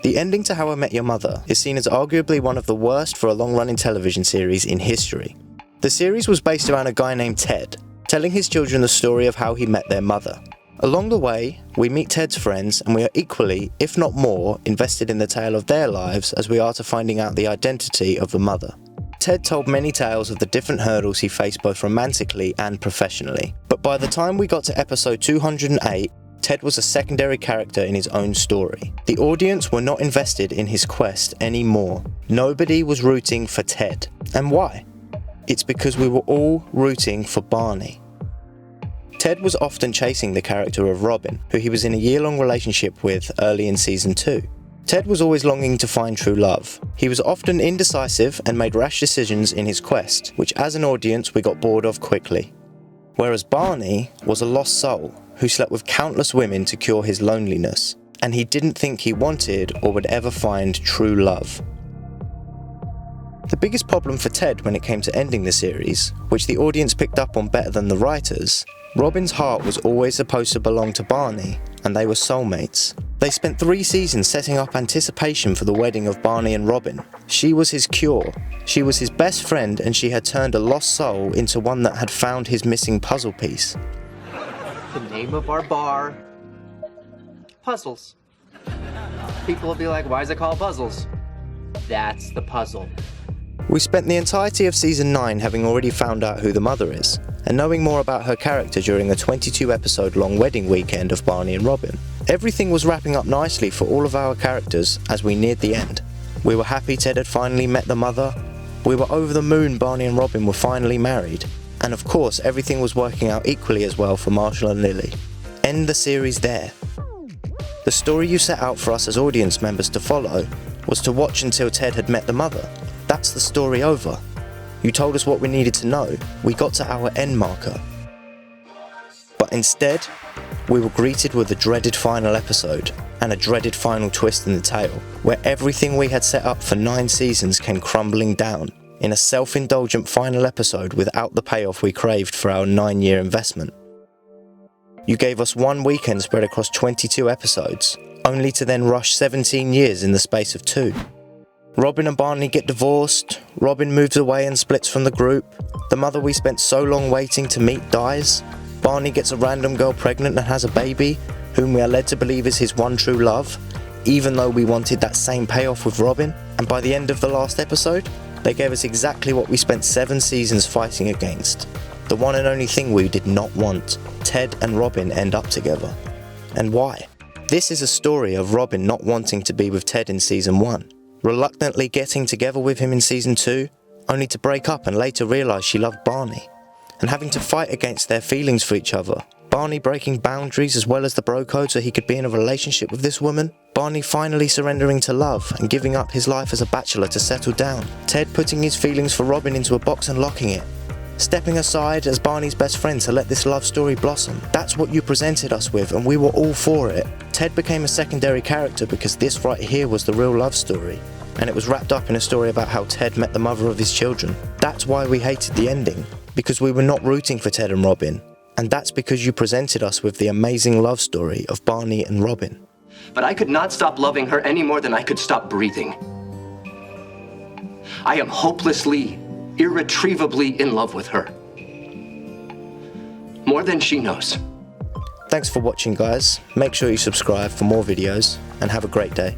The ending to How I Met Your Mother is seen as arguably one of the worst for a long-running television series in history. The series was based around a guy named Ted, telling his children the story of how he met their mother. Along the way, we meet Ted's friends and we are equally, if not more, invested in the tale of their lives as we are to finding out the identity of the mother. Ted told many tales of the different hurdles he faced both romantically and professionally, but by the time we got to episode 208, Ted was a secondary character in his own story. The audience were not invested in his quest anymore. Nobody was rooting for Ted. And why? It's because we were all rooting for Barney. Ted was often chasing the character of Robin, who he was in a year-long relationship with early in season 2. Ted was always longing to find true love. He was often indecisive and made rash decisions in his quest, which as an audience we got bored of quickly. Whereas Barney was a lost soul who slept with countless women to cure his loneliness, and he didn't think he wanted or would ever find true love. The biggest problem for Ted when it came to ending the series, which the audience picked up on better than the writers, Robin's heart was always supposed to belong to Barney, and they were soulmates. They spent 3 seasons setting up anticipation for the wedding of Barney and Robin. She was his cure, she was his best friend, and she had turned a lost soul into one that had found his missing puzzle piece. The name of our bar, Puzzles. People will be like, why is it called Puzzles? That's the puzzle. We spent the entirety of season 9 having already found out who the mother is, and knowing more about her character during a 22-episode long wedding weekend of Barney and Robin. Everything was wrapping up nicely for all of our characters as we neared the end. We were happy Ted had finally met the mother. We were over the moon Barney and Robin were finally married. And of course, everything was working out equally as well for Marshall and Lily. End the series there. The story you set out for us as audience members to follow was to watch until Ted had met the mother. That's the story over. You told us what we needed to know. We got to our end marker. But instead, we were greeted with a dreaded final episode and a dreaded final twist in the tale, where everything we had set up for 9 seasons came crumbling down in a self-indulgent final episode without the payoff we craved for our 9-year investment. You gave us 1 weekend spread across 22 episodes, only to then rush 17 years in the space of 2. Robin and Barney get divorced, Robin moves away and splits from the group, the mother we spent so long waiting to meet dies, Barney gets a random girl pregnant and has a baby, whom we are led to believe is his one true love, even though we wanted that same payoff with Robin, and by the end of the last episode, they gave us exactly what we spent 7 seasons fighting against. The one and only thing we did not want. Ted and Robin end up together. And why? This is a story of Robin not wanting to be with Ted in season 1, reluctantly getting together with him in season 2, only to break up and later realise she loved Barney, and having to fight against their feelings for each other. Barney breaking boundaries as well as the bro code so he could be in a relationship with this woman. Barney finally surrendering to love and giving up his life as a bachelor to settle down. Ted putting his feelings for Robin into a box and locking it. Stepping aside as Barney's best friend to let this love story blossom. That's what you presented us with and we were all for it. Ted became a secondary character because this right here was the real love story. And it was wrapped up in a story about how Ted met the mother of his children. That's why we hated the ending. Because we were not rooting for Ted and Robin. And that's because you presented us with the amazing love story of Barney and Robin. But I could not stop loving her any more than I could stop breathing. I am hopelessly, irretrievably in love with her. More than she knows. Thanks for watching, guys. Make sure you subscribe for more videos and have a great day.